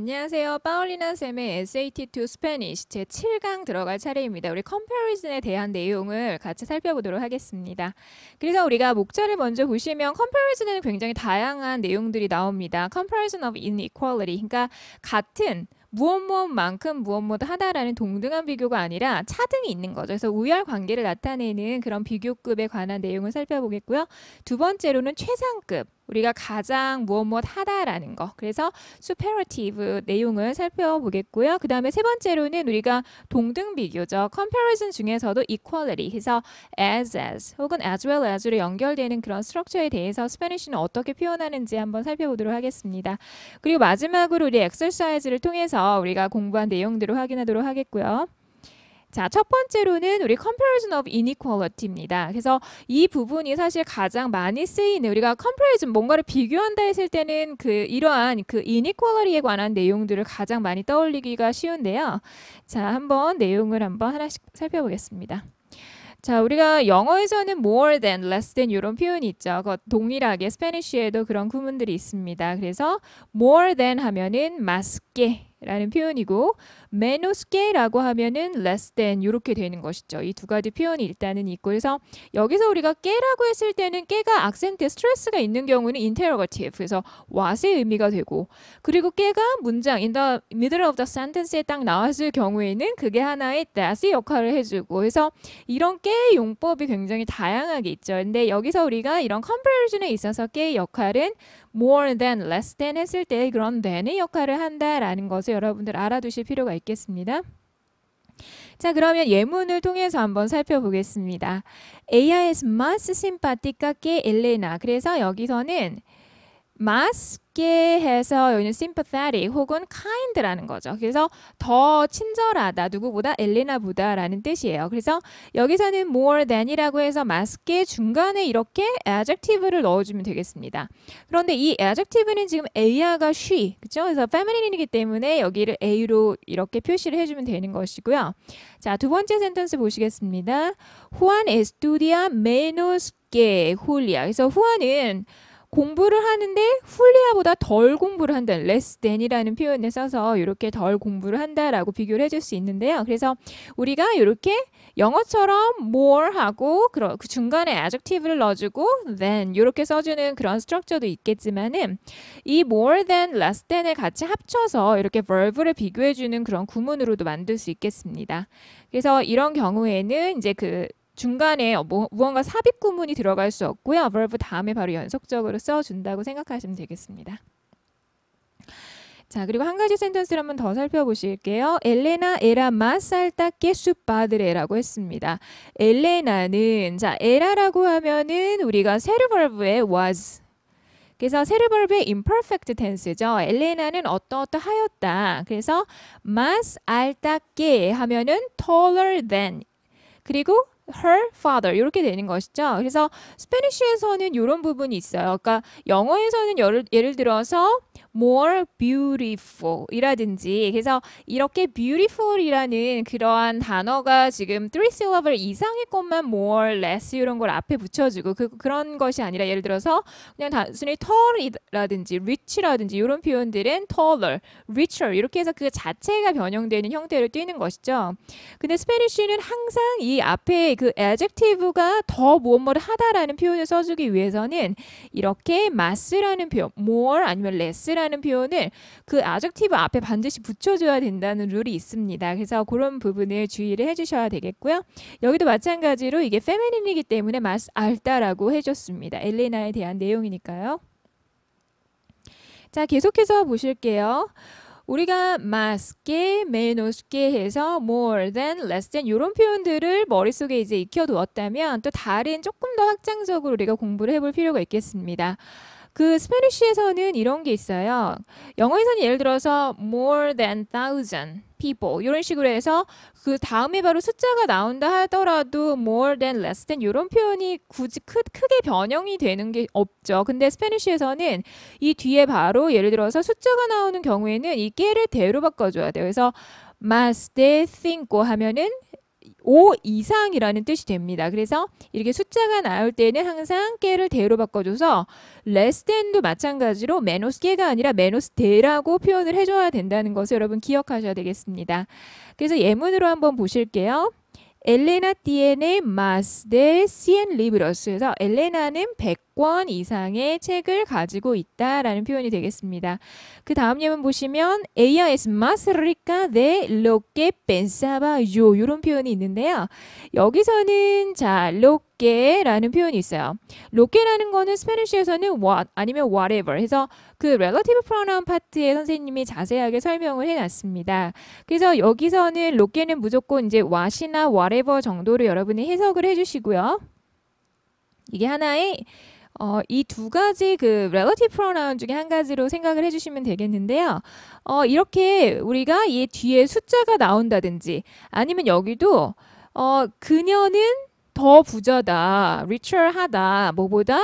안녕하세요. 파울리나 쌤의 SAT2 Spanish 제7강 들어갈 차례입니다. 우리 comparison에 대한 내용을 같이 살펴보도록 하겠습니다. 그래서 우리가 목차를 먼저 보시면 comparison에는 굉장히 다양한 내용들이 나옵니다. comparison of inequality, 그러니까 같은 무엇무엇만큼 무엇무엇하다라는 동등한 비교가 아니라 차등이 있는 거죠. 그래서 우열 관계를 나타내는 그런 비교급에 관한 내용을 살펴보겠고요. 두 번째로는 최상급, 우리가 가장 무엇무엇하다라는 거. 그래서 superlative 내용을 살펴보겠고요. 그 다음에 세 번째로는 우리가 동등 비교죠. comparison 중에서도 equality, 그래서 as 혹은 as well as로 연결되는 그런 스트럭처에 대해서 스페니쉬는 어떻게 표현하는지 한번 살펴보도록 하겠습니다. 그리고 마지막으로 우리 엑서사이즈를 통해서 우리가 공부한 내용들을 확인하도록 하겠고요. 자, 첫 번째로는 우리 comparison of inequality입니다. 그래서 이 부분이 사실 가장 많이 쓰이는, 우리가 comparison, 뭔가를 비교한다 했을 때는 이러한 inequality에 관한 내용들을 가장 많이 떠올리기가 쉬운데요. 자, 한번 내용을 한번 하나씩 살펴보겠습니다. 자, 우리가 영어에서는 more than, less than 이런 표현이 있죠. 동일하게 스페니쉬에도 그런 구문들이 있습니다. 그래서 more than 하면은 más que 라는 표현이고 menos que라고 하면은 less than 이렇게 되는 것이죠. 이 두 가지 표현이 일단은 있고, 그래서 여기서 우리가 que라고 했을 때는 que가 악센트 스트레스가 있는 경우는 interrogative, 그래서 what의 의미가 되고, 그리고 que가 문장 in the middle of the sentence에 딱 나왔을 경우에는 그게 하나의 that의 역할을 해주고, 그래서 이런 que의 용법이 굉장히 다양하게 있죠. 근데 여기서 우리가 이런 comparison에 있어서 que의 역할은 more than, less than 했을 때 그런 than의 역할을 한다라는 것을 여러분들 알아두실 필요가 있겠습니다. 자, 그러면 예문을 통해서 한번 살펴보겠습니다. Ella es más simpática que Elena. 그래서 여기서는 más que 해서 여기는 sympathetic 혹은 kind라는 거죠. 그래서 더 친절하다, 누구보다 엘레나보다라는 뜻이에요. 그래서 여기서는 more than이라고 해서 más que 중간에 이렇게 adjective를 넣어주면 되겠습니다. 그런데 이 adjective는 지금 A가 she, 그렇죠? 그래서 feminine이기 때문에 여기를 A로 이렇게 표시를 해주면 되는 것이고요. 자, 두 번째 센텐스 보시겠습니다. Juan estudia menos que Julia. 그래서 후안은 공부를 하는데 훌리아보다 덜 공부를 한다. less than이라는 표현을 써서 이렇게 덜 공부를 한다라고 비교를 해줄 수 있는데요. 그래서 우리가 이렇게 영어처럼 more 하고 그 중간에 adjective를 넣어주고 than 이렇게 써주는 그런 스트럭처도 있겠지만은 이 more than, less than을 같이 합쳐서 이렇게 verb를 비교해주는 그런 구문으로도 만들 수 있겠습니다. 그래서 이런 경우에는 이제 중간에 무언가 삽입 구문이 들어갈 수 없고요. verb 다음에 바로 연속적으로 써준다고 생각하시면 되겠습니다. 자, 그리고 한 가지 센텐스를 한번 더 살펴보실게요. 엘레나 era más alta que su padre라고 했습니다. 엘레나는, 자, era라고 하면은 우리가 세르 ver브의 was, 그래서 세르 ver브의 imperfect tense죠. 엘레나는 어떠하였다. 그래서 más alta que 하면은 taller than, 그리고 her father 이렇게 되는 것이죠. 그래서 스페니쉬에서는 이런 부분이 있어요. 그러니까 영어에서는 예를 들어서 more beautiful 이라든지, 그래서 이렇게 beautiful이라는 그러한 단어가 지금 3syllable 이상의 것만 more, less 이런 걸 앞에 붙여주고 그런 것이 아니라 예를 들어서 그냥 단순히 tall이라든지 rich라든지 이런 표현들은 taller, richer 이렇게 해서 그 자체가 변형되는 형태를 띠는 것이죠. 근데 스페니쉬는 항상 이 앞에 그 adjective가 더 무엇뭐를 하다라는 표현을 써주기 위해서는 이렇게 mas라는 표현, more 아니면 less라는 표현을 그 adjective 앞에 반드시 붙여줘야 된다는 룰이 있습니다. 그래서 그런 부분을 주의를 해주셔야 되겠고요. 여기도 마찬가지로 이게 feminine이기 때문에 más alta라고 해줬습니다. 엘레나에 대한 내용이니까요. 자, 계속해서 보실게요. 우리가 más que, menos que 해서 more than, less than 이런 표현들을 머릿속에 이제 익혀두었다면 또 다른 조금 더 확장적으로 우리가 공부를 해볼 필요가 있겠습니다. 그 스페니쉬에서는 이런 게 있어요. 영어에서는 예를 들어서 more than 1,000 people 이런 식으로 해서 그 다음에 바로 숫자가 나온다 하더라도 more than, less than 이런 표현이 굳이 크게 변형이 되는 게 없죠. 근데 스페니쉬에서는 이 뒤에 바로 예를 들어서 숫자가 나오는 경우에는 이 que를 대로 바꿔줘야 돼요. 그래서 más de cinco 하면은 5 이상이라는 뜻이 됩니다. 그래서 이렇게 숫자가 나올 때는 항상 깨를 대로 바꿔줘서 less than도 마찬가지로 menos 깨가 아니라 menos 대라고 표현을 해줘야 된다는 것을 여러분 기억하셔야 되겠습니다. 그래서 예문으로 한번 보실게요. 엘레나 tiene más de 100 libros. 그래서 엘레나는 100권 이상의 책을 가지고 있다라는 표현이 되겠습니다. 그 다음 예문 보시면 ella es más rica de lo que pensaba yo. 이런 표현이 있는데요. 여기서는 자, lo que라는 표현이 있어요. lo que라는 거는 스페니쉬에서는 what 아니면 whatever 해서 그 relative pronoun 파트에 선생님이 자세하게 설명을 해놨습니다. 그래서 여기서는 lo que는 무조건 이제 what이나 whatever 정도로 여러분이 해석을 해주시고요. 이게 하나의 이 두 가지 그 relative pronoun 중에 한 가지로 생각을 해주시면 되겠는데요. 이렇게 우리가 이 뒤에 숫자가 나온다든지 아니면 여기도 그녀는 더 부자다, richer하다, 뭐보다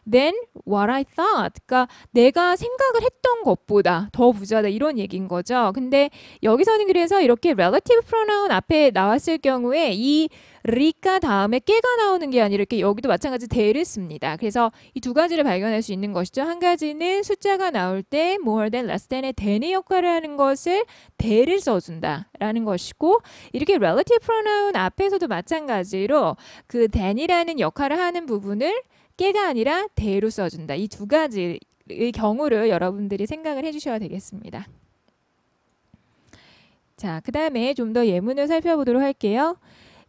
than what I thought. 그러니까 내가 생각을 했던 것보다 더 부자다 이런 얘기인 거죠. 근데 여기서는 그래서 이렇게 relative pronoun 앞에 나왔을 경우에 이 리가 다음에 깨가 나오는 게 아니라 이렇게 여기도 마찬가지 대를 씁니다. 그래서 이 두 가지를 발견할 수 있는 것이죠. 한 가지는 숫자가 나올 때 more than, less than의 than의 역할을 하는 것을 대를 써준다라는 것이고 이렇게 relative pronoun 앞에서도 마찬가지로 그 than이라는 역할을 하는 부분을 깨가 아니라 대로 써준다. 이 두 가지의 경우를 여러분들이 생각을 해주셔야 되겠습니다. 자, 그 다음에 좀 더 예문을 살펴보도록 할게요.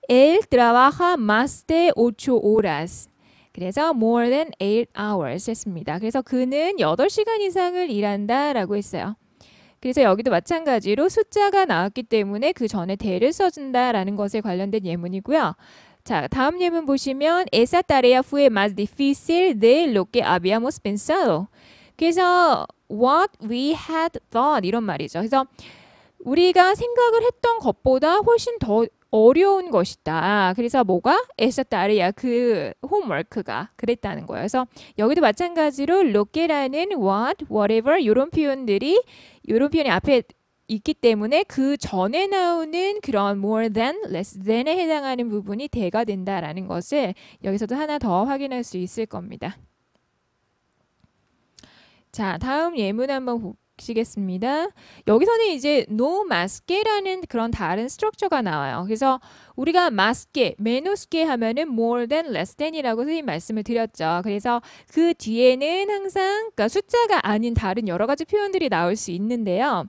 Él trabaja más de 8 horas. 그래서 more than 8 hours 했습니다. 그래서 그는 8시간 이상을 일한다라고 했어요. 그래서 여기도 마찬가지로 숫자가 나왔기 때문에 그 전에 대를 써준다라는 것에 관련된 예문이고요. 자, 다음 예문 보시면 Esa tarea fue más difícil de lo que habíamos pensado. 그래서 what we had thought 이런 말이죠. 그래서 우리가 생각을 했던 것보다 훨씬 더 어려운 것이다. 그래서 뭐가? Esa tarea 그 홈워크가 그랬다는 거예요. 그래서 여기도 마찬가지로 lo que라는 what, whatever 이런 표현이 앞에 있기 때문에 그 전에 나오는 그런 more than, less than에 해당하는 부분이 대가 된다라는 것을 여기서도 하나 더 확인할 수 있을 겁니다. 자, 다음 예문 한번 보시겠습니다. 여기서는 이제 no más que라는 그런 다른 스트럭처가 나와요. 그래서 우리가 más que, menos que 하면은 more than, less than이라고 선생님 말씀을 드렸죠. 그래서 그 뒤에는 항상 그러니까 숫자가 아닌 다른 여러 가지 표현들이 나올 수 있는데요.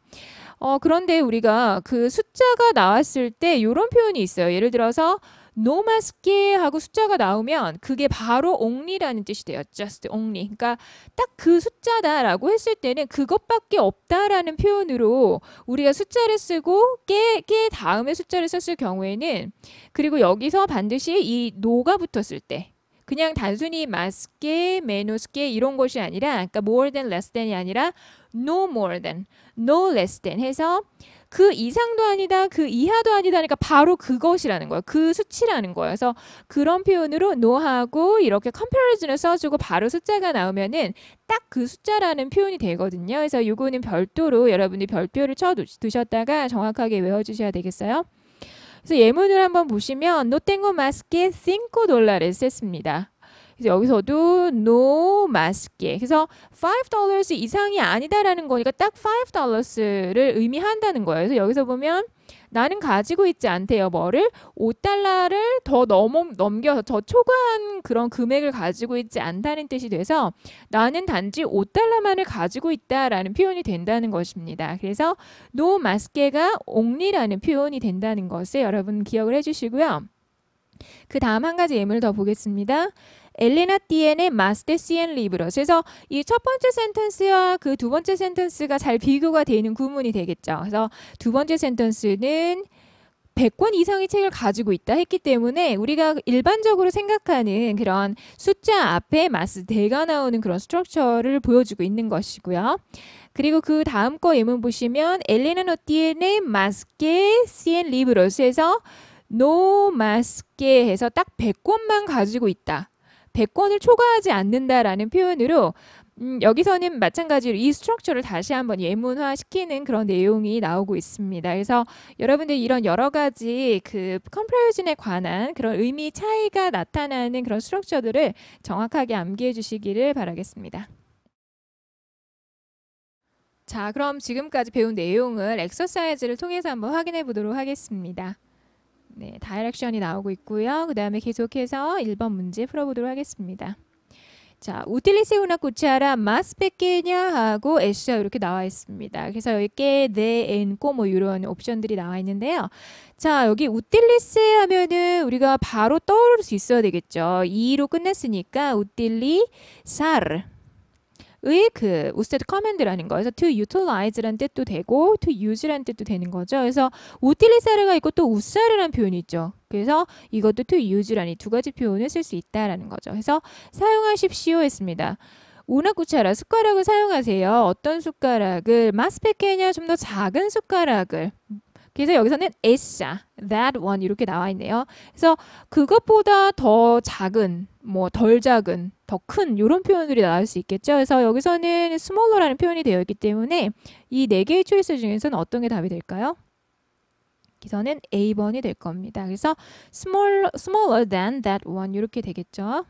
그런데 우리가 그 숫자가 나왔을 때 이런 표현이 있어요. 예를 들어서 no más que 하고 숫자가 나오면 그게 바로 only라는 뜻이 돼요. just only. 그러니까 딱 그 숫자다라고 했을 때는 그것밖에 없다라는 표현으로 우리가 숫자를 쓰고 깨 다음에 숫자를 썼을 경우에는 그리고 여기서 반드시 이 no가 붙었을 때 그냥 단순히 más que, menos que 이런 것이 아니라 그러니까 more than, less than이 아니라 no more than, no less than 해서 그 이상도 아니다, 그 이하도 아니다 하니까 바로 그것이라는 거예요. 그 수치라는 거예요. 그래서 그런 표현으로 no하고 이렇게 comparison을 써주고 바로 숫자가 나오면은 딱 그 숫자라는 표현이 되거든요. 그래서 이거는 별도로 여러분들이 별표를 쳐 두셨다가 정확하게 외워주셔야 되겠어요. 그래서 예문을 한번 보시면 no tengo más que $5 했습니다. 그래서 여기서도 no más que 그래서 $5 이상이 아니다라는 거니까 딱 $5를 의미한다는 거예요. 그래서 여기서 보면 나는 가지고 있지 않대요. 뭐를? $5를 더 넘겨서 더 초과한 그런 금액을 가지고 있지 않다는 뜻이 돼서 나는 단지 $5만을 가지고 있다라는 표현이 된다는 것입니다. 그래서 no más que가 only라는 표현이 된다는 것을 여러분 기억을 해주시고요. 그 다음 한 가지 예문을 더 보겠습니다. 엘레나 tiene más de 100 libros. 그래서 이 첫 번째 센텐스와 그 두 번째 센텐스가 잘 비교가 되는 구문이 되겠죠. 그래서 두 번째 센텐스는 100권 이상의 책을 가지고 있다 했기 때문에 우리가 일반적으로 생각하는 그런 숫자 앞에 마스 대가 나오는 그런 스트럭처를 보여주고 있는 것이고요. 그리고 그 다음 거 예문 보시면 엘레나 no tiene más que 100 libros 해서 no más que 해서 딱 100권만 가지고 있다. 100권을 초과하지 않는다라는 표현으로 여기서는 마찬가지로 이 스트럭처를 다시 한번 예문화시키는 그런 내용이 나오고 있습니다. 그래서 여러분들 이런 여러 가지 그 컴퍼리즌에 관한 그런 의미 차이가 나타나는 그런 스트럭처들을 정확하게 암기해 주시기를 바라겠습니다. 자, 그럼 지금까지 배운 내용을 엑서사이즈를 통해서 한번 확인해 보도록 하겠습니다. 네, 다이렉션이 나오고 있고요. 그 다음에 계속해서 1번 문제 풀어보도록 하겠습니다. 자, utilice una cuchara más pequeña 하고 esa 이렇게 나와 있습니다. 그래서 여기 que, de, en, como 이런 옵션들이 나와 있는데요. 자, 여기 utilice 하면은 우리가 바로 떠오를 수 있어야 되겠죠. 이로 끝냈으니까 utilizar 의 그 used command라는 거에서 to utilize라는 뜻도 되고 to use라는 뜻도 되는 거죠. 그래서 utilize가 있고 또 usar이라는 표현이 있죠. 그래서 이것도 to use라는 이 두 가지 표현을 쓸 수 있다라는 거죠. 그래서 사용하십시오 했습니다. 우나 쿠차라 숟가락을 사용하세요. 어떤 숟가락을 마스페케냐 좀 더 작은 숟가락을 그래서 여기서는 esa, that one 이렇게 나와 있네요. 그래서 그것보다 더 작은, 뭐 덜 작은, 더 큰 이런 표현들이 나올 수 있겠죠. 그래서 여기서는 smaller라는 표현이 되어 있기 때문에 이 네 개의 초이스 중에서는 어떤 게 답이 될까요? 여기서는 A번이 될 겁니다. 그래서 smaller than that one 이렇게 되겠죠.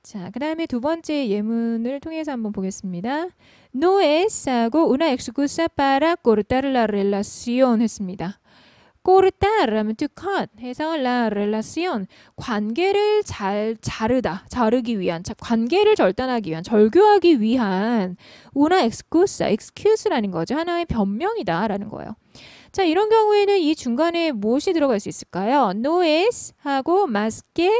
자, 그 다음에 두 번째 예문을 통해서 한번 보겠습니다. No es 하고 una excusa para cortar la relación 했습니다. cortar 하면 to cut 해서 la relación 관계를 자르기 위한 관계를 절단하기 위한 절교하기 위한 una excuse라는 거죠. 하나의 변명이다 라는 거예요. 자, 이런 경우에는 이 중간에 무엇이 들어갈 수 있을까요? no es 하고 más que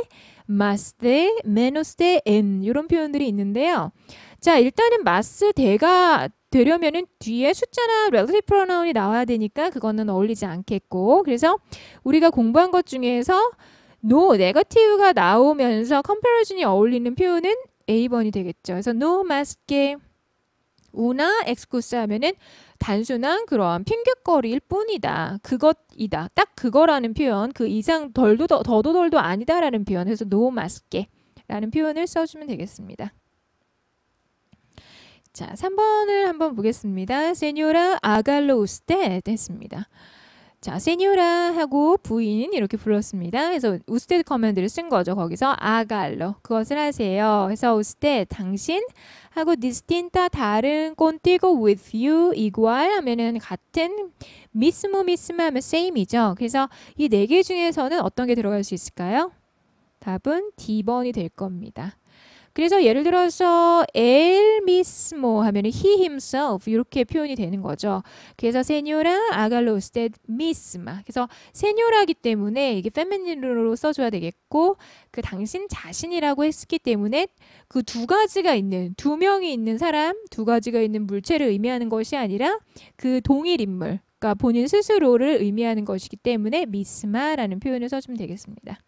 más de, menos de, en 이런 표현들이 있는데요. 자, 일단은 más de가 되려면은 뒤에 숫자나 relative pronoun이 나와야 되니까 그거는 어울리지 않겠고 그래서 우리가 공부한 것 중에서 no, negative가 나오면서 comparison이 어울리는 표현은 A번이 되겠죠. 그래서 no más que una excusa 하면은 단순한 그런 핑곗거리일 뿐이다. 그것이다. 딱 그거라는 표현, 그 이상 더도 덜도 아니다라는 표현, 그래서 no más que 라는 표현을 써주면 되겠습니다. 자, 3번을 한번 보겠습니다. Señora, hágalo usted 했습니다. 자, señora 하고 부인 이렇게 불렀습니다. 그래서 usted 커맨드를 쓴 거죠. 거기서 hágalo 그것을 하세요. 그래서 usted 당신 하고 distinta 다른 contigo with you igual 하면은 같은 mismo 하면 same이죠. 그래서 이 네 개 중에서는 어떤 게 들어갈 수 있을까요? 답은 D번이 될 겁니다. 그래서 예를 들어서 él mismo 하면 he himself 이렇게 표현이 되는 거죠. 그래서 señora hágalo usted misma. 그래서 señora기 때문에 이게 feminine으로 써줘야 되겠고 그 당신 자신이라고 했기 때문에 그 두 가지가 있는 두 명이 있는 사람 두 가지가 있는 물체를 의미하는 것이 아니라 그 동일 인물 그러니까 본인 스스로를 의미하는 것이기 때문에 misma라는 표현을 써주면 되겠습니다.